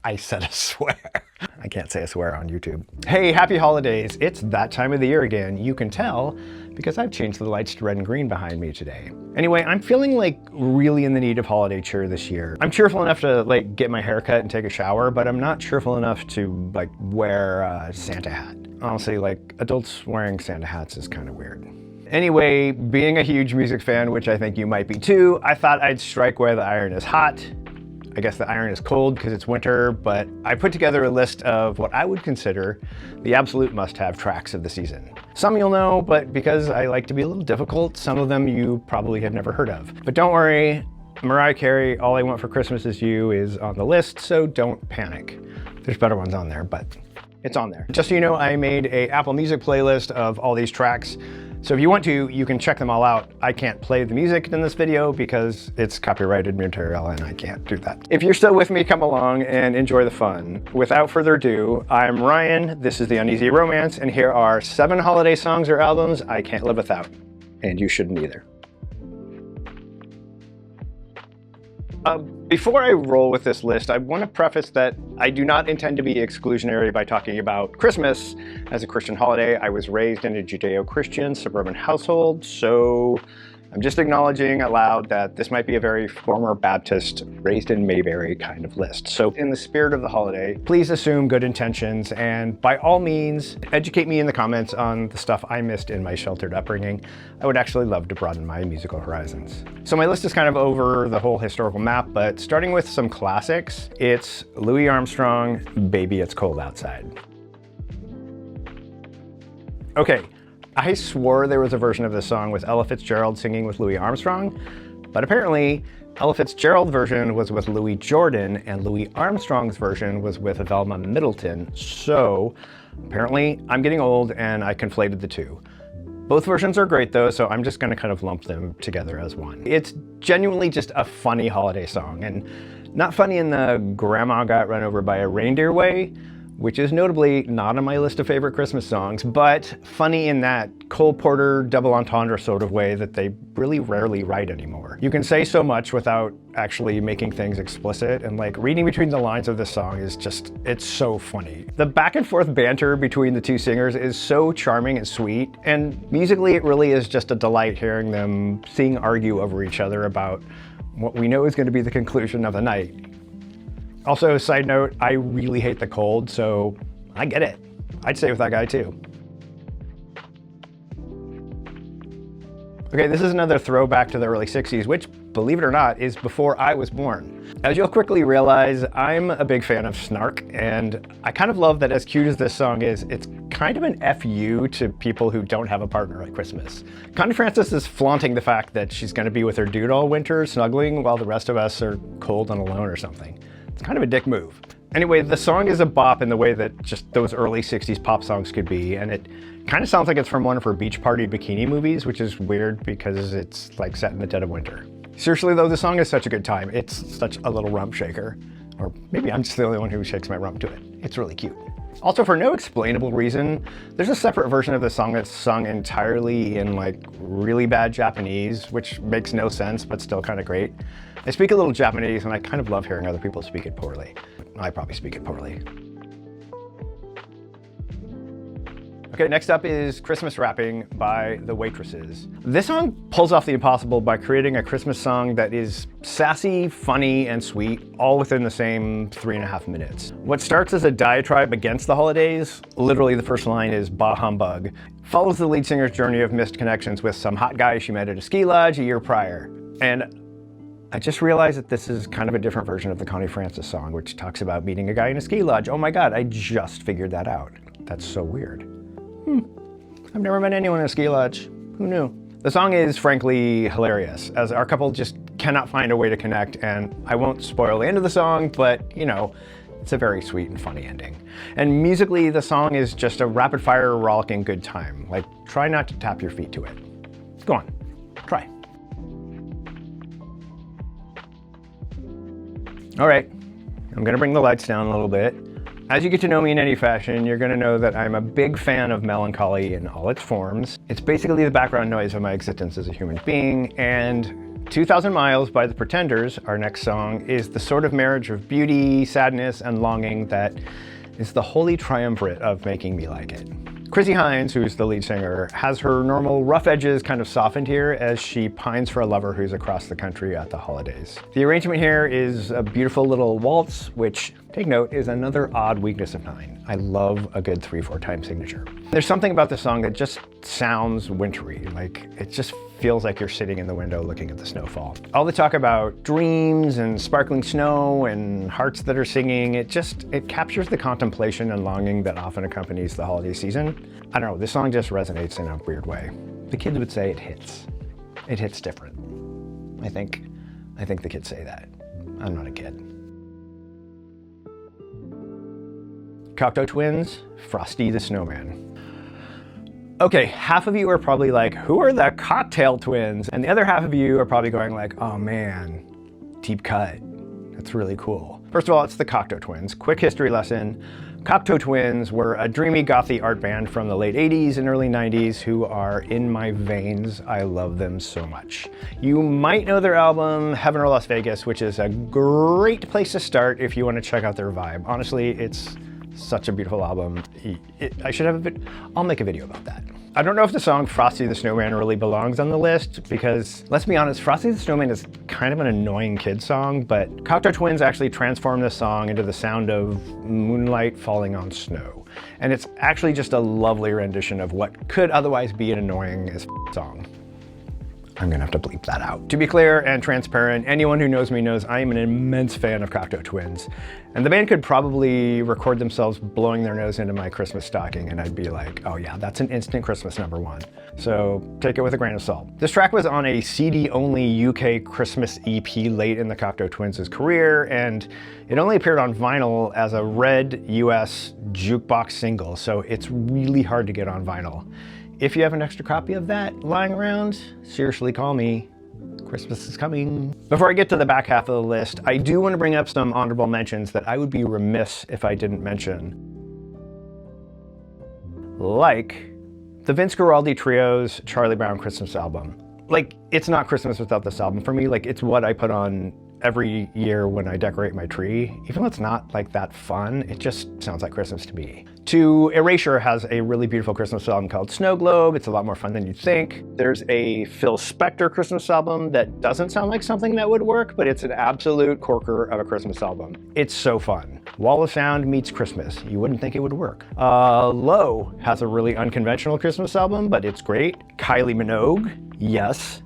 I said a swear. I can't say a swear on YouTube. Hey, happy holidays. It's that time of the year again. You can tell because I've changed the lights to red and green behind me today. Anyway, I'm feeling like really in the need of holiday cheer this year. I'm cheerful enough to like get my hair cut and take a shower, but I'm not cheerful enough to like wear a Santa hat. Honestly, like adults wearing Santa hats is kind of weird. Anyway, being a huge music fan, which I think you might be too, I thought I'd strike where the iron is hot. I guess the iron is cold because it's winter, but I put together a list of what I would consider the absolute must-have tracks of the season. Some you'll know, but because I like to be a little difficult, some of them you probably have never heard of. But don't worry, Mariah Carey, All I Want for Christmas Is You is on the list, so don't panic. There's better ones on there, but it's on there. Just so you know, I made a Apple Music playlist of all these tracks. So if you want to, you can check them all out. I can't play the music in this video because it's copyrighted material and I can't do that. If you're still with me, come along and enjoy the fun. Without further ado, I'm Ryan, this is The Uneasy Romance, and here are 7 holiday songs or albums I can't live without. And you shouldn't either. Before I roll with this list, I want to preface that I do not intend to be exclusionary by talking about Christmas as a Christian holiday. I was raised in a Judeo-Christian suburban household, so I'm just acknowledging aloud that this might be a very former Baptist, raised in Mayberry kind of list. So in the spirit of the holiday, please assume good intentions and by all means, educate me in the comments on the stuff I missed in my sheltered upbringing. I would actually love to broaden my musical horizons. So my list is kind of over the whole historical map, but starting with some classics, it's Louis Armstrong, Baby It's Cold Outside. Okay. I swore there was a version of this song with Ella Fitzgerald singing with Louis Armstrong, but apparently Ella Fitzgerald's version was with Louis Jordan and Louis Armstrong's version was with Velma Middleton. So apparently I'm getting old and I conflated the two. Both versions are great though, so I'm just gonna kind of lump them together as one. It's genuinely just a funny holiday song, and not funny in the grandma got run over by a reindeer way, which is notably not on my list of favorite Christmas songs, but funny in that Cole Porter double entendre sort of way that they really rarely write anymore. You can say so much without actually making things explicit, and like reading between the lines of this song is just, it's so funny. The back and forth banter between the two singers is so charming and sweet, and musically it really is just a delight hearing them argue over each other about what we know is going to be the conclusion of the night. Also, side note, I really hate the cold, so I get it. I'd stay with that guy too. Okay, this is another throwback to the early 60s, which, believe it or not, is before I was born. As you'll quickly realize, I'm a big fan of snark, and I kind of love that as cute as this song is, it's kind of an FU to people who don't have a partner at Christmas. Connie Francis is flaunting the fact that she's gonna be with her dude all winter, snuggling, while the rest of us are cold and alone or something. It's kind of a dick move. Anyway, the song is a bop in the way that just those early 60s pop songs could be, and it kind of sounds like it's from one of her beach party bikini movies, which is weird because it's like set in the dead of winter. Seriously though, the song is such a good time. It's such a little rump shaker. Or maybe I'm just the only one who shakes my rump to it. It's really cute. Also, for no explainable reason, there's a separate version of the song that's sung entirely in like really bad Japanese, which makes no sense, but still kind of great. I speak a little Japanese and I kind of love hearing other people speak it poorly. I probably speak it poorly. Okay, next up is Christmas Wrapping by the Waitresses. This song pulls off the impossible by creating a Christmas song that is sassy, funny, and sweet, all within the same 3.5 minutes. What starts as a diatribe against the holidays, literally the first line is bah humbug, follows the lead singer's journey of missed connections with some hot guy she met at a ski lodge a year prior. And I just realized that this is kind of a different version of the Connie Francis song, which talks about meeting a guy in a ski lodge. Oh my God, I just figured that out. That's so weird. I've never met anyone in a ski lodge. Who knew? The song is frankly hilarious, as our couple just cannot find a way to connect, and I won't spoil the end of the song, but you know, it's a very sweet and funny ending. And musically, the song is just a rapid fire, rollicking good time. Like, try not to tap your feet to it. Go on, try. All right, I'm gonna bring the lights down a little bit. As you get to know me in any fashion, you're gonna know that I'm a big fan of melancholy in all its forms. It's basically the background noise of my existence as a human being, and 2,000 Miles by the Pretenders, our next song, is the sort of marriage of beauty, sadness, and longing that is the holy triumvirate of making me like it. Chrissy Hines, who's the lead singer, has her normal rough edges kind of softened here as she pines for a lover who's across the country at the holidays. The arrangement here is a beautiful little waltz, which, take note, is another odd weakness of mine. I love a good 3/4 time signature. There's something about this song that just sounds wintry, like it just feels like you're sitting in the window looking at the snowfall. All the talk about dreams and sparkling snow and hearts that are singing, it captures the contemplation and longing that often accompanies the holiday season. I don't know, this song just resonates in a weird way. The kids would say it hits. It hits different. I think the kids say that. I'm not a kid. Cocteau twins, Frosty the Snowman. Okay, half of you are probably like, who are the Cocktail twins? And the other half of you are probably going like, oh man, deep cut. That's really cool. First of all, it's the Cocteau twins. Quick history lesson. Cocteau twins were a dreamy gothy art band from the late 80s and early 90s who are in my veins. I love them so much. You might know their album, Heaven or Las Vegas, which is a great place to start if you want to check out their vibe. Honestly, it's such a beautiful album. I'll make a video about that. I don't know if the song Frosty the Snowman really belongs on the list because, let's be honest, Frosty the Snowman is kind of an annoying kid song, but Cocteau Twins actually transformed this song into the sound of moonlight falling on snow. And it's actually just a lovely rendition of what could otherwise be an annoying as song. I'm gonna have to bleep that out. To be clear and transparent, anyone who knows me knows I am an immense fan of Cocteau Twins. And the band could probably record themselves blowing their nose into my Christmas stocking and I'd be like, oh yeah, that's an instant Christmas #1. So take it with a grain of salt. This track was on a CD-only UK Christmas EP late in the Cocteau Twins' career, and it only appeared on vinyl as a red US jukebox single, so it's really hard to get on vinyl. If you have an extra copy of that lying around, seriously call me. Christmas is coming. Before I get to the back half of the list, I do want to bring up some honorable mentions that I would be remiss if I didn't mention. Like the Vince Guaraldi Trio's Charlie Brown Christmas album. Like, it's not Christmas without this album for me. Like, it's what I put on every year when I decorate my tree. Even though it's not like that fun, it just sounds like Christmas to me. Erasure has a really beautiful Christmas album called Snow Globe. It's a lot more fun than you'd think. There's a Phil Spector Christmas album that doesn't sound like something that would work, but it's an absolute corker of a Christmas album. It's so fun. Wall of Sound meets Christmas. You wouldn't think it would work. Low has a really unconventional Christmas album, but it's great. Kylie Minogue, yes,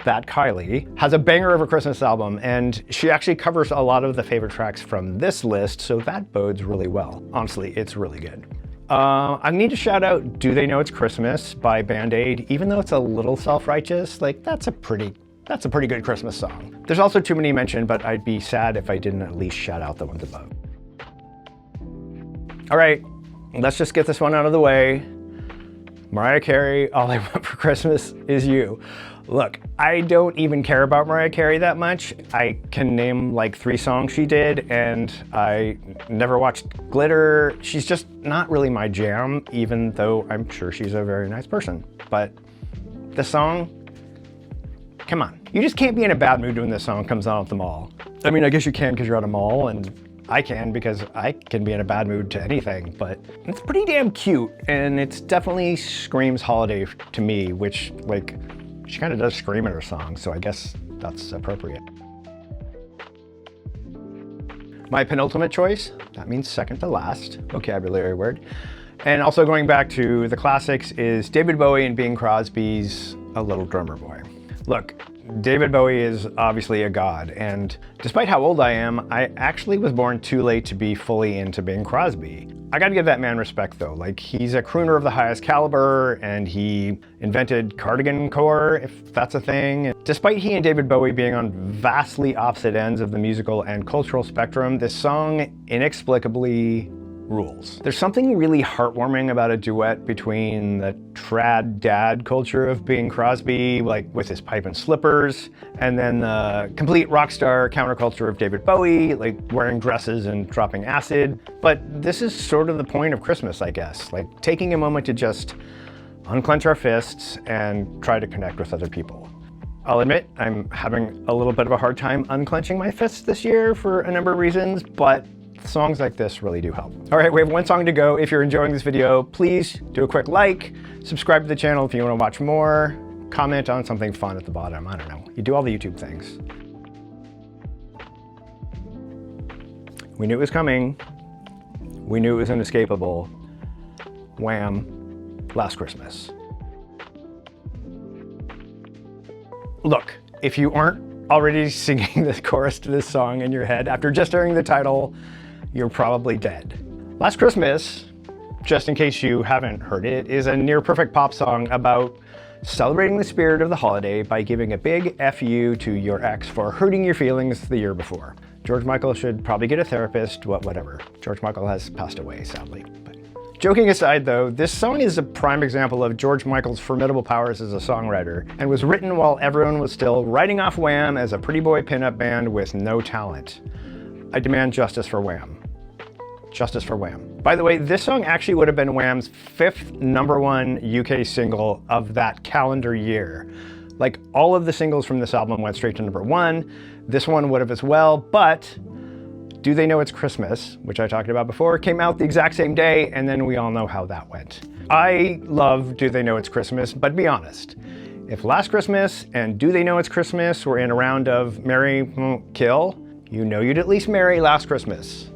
that Kylie, has a banger of a Christmas album, and she actually covers a lot of the favorite tracks from this list, so that bodes really well. Honestly, it's really good. I need to shout out Do They Know It's Christmas by Band Aid. Even though it's a little self-righteous, like that's a pretty good Christmas song. There's also too many mentioned, but I'd be sad if I didn't at least shout out the ones above. All right, let's just get this one out of the way. Mariah Carey, All I Want for Christmas Is You. Look, I don't even care about Mariah Carey that much. I can name like 3 songs she did, and I never watched Glitter. She's just not really my jam, even though I'm sure she's a very nice person. But the song, come on. You just can't be in a bad mood when this song comes on at the mall. I mean, I guess you can because you're at a mall, and I can because I can be in a bad mood to anything, but it's pretty damn cute, and it's definitely screams holiday to me, which, like, she kind of does scream in her song, so I guess that's appropriate. My penultimate choice, that means second to last, vocabulary word. And also going back to the classics is David Bowie and Bing Crosby's A Little Drummer Boy. Look, David Bowie is obviously a god, and despite how old I am, I actually was born too late to be fully into Bing Crosby. I gotta give that man respect though. Like, he's a crooner of the highest caliber, and he invented cardigan core, if that's a thing. Despite he and David Bowie being on vastly opposite ends of the musical and cultural spectrum, this song inexplicably rules. There's something really heartwarming about a duet between the trad dad culture of Bing Crosby, like with his pipe and slippers, and then the complete rock star counterculture of David Bowie, like wearing dresses and dropping acid. But this is sort of the point of Christmas, I guess, like taking a moment to just unclench our fists and try to connect with other people. I'll admit I'm having a little bit of a hard time unclenching my fists this year for a number of reasons, but songs like this really do help. All right, we have one song to go. If you're enjoying this video, please do a quick like, subscribe to the channel if you want to watch more, comment on something fun at the bottom. I don't know. You do all the YouTube things. We knew it was coming. We knew it was inescapable. Wham! Last Christmas. Look, if you aren't already singing the chorus to this song in your head after just hearing the title, you're probably dead. Last Christmas, just in case you haven't heard it, is a near-perfect pop song about celebrating the spirit of the holiday by giving a big F you to your ex for hurting your feelings the year before. George Michael should probably get a therapist, whatever. George Michael has passed away, sadly. But joking aside though, this song is a prime example of George Michael's formidable powers as a songwriter, and was written while everyone was still writing off Wham as a pretty boy pinup band with no talent. I demand justice for Wham. Justice for Wham. By the way, this song actually would have been Wham's 5th #1 UK single of that calendar year. Like, all of the singles from this album went straight to #1. This one would have as well, but Do They Know It's Christmas, which I talked about before, came out the exact same day, and then we all know how that went. I love Do They Know It's Christmas, but be honest, if Last Christmas and Do They Know It's Christmas were in a round of marry, kill, you know you'd at least marry Last Christmas.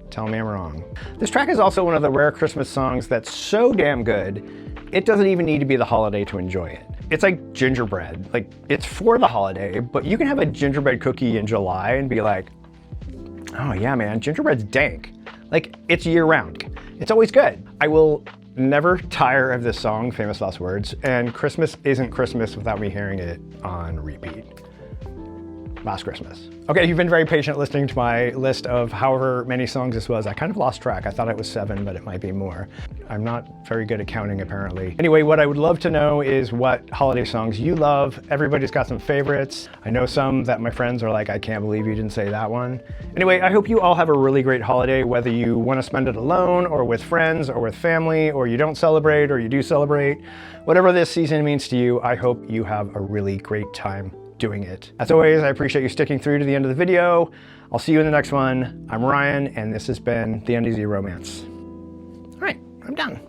Tell me I'm wrong. This track is also one of the rare Christmas songs that's so damn good, it doesn't even need to be the holiday to enjoy it. It's like gingerbread. Like, it's for the holiday, but you can have a gingerbread cookie in July and be like, oh yeah, man, gingerbread's dank. Like, it's year round. It's always good. I will never tire of this song, Famous Last Words, and Christmas isn't Christmas without me hearing it on repeat. Last Christmas. Okay, you've been very patient listening to my list of however many songs this was. I kind of lost track. I thought it was 7, but it might be more. I'm not very good at counting, apparently. Anyway, what I would love to know is what holiday songs you love. Everybody's got some favorites. I know some that my friends are like, I can't believe you didn't say that one. Anyway, I hope you all have a really great holiday, whether you want to spend it alone or with friends or with family, or you don't celebrate or you do celebrate. Whatever this season means to you, I hope you have a really great time doing it. As always, I appreciate you sticking through to the end of the video. I'll see you in the next one. I'm Ryan, and this has been The Uneasy Romance. All right, I'm done.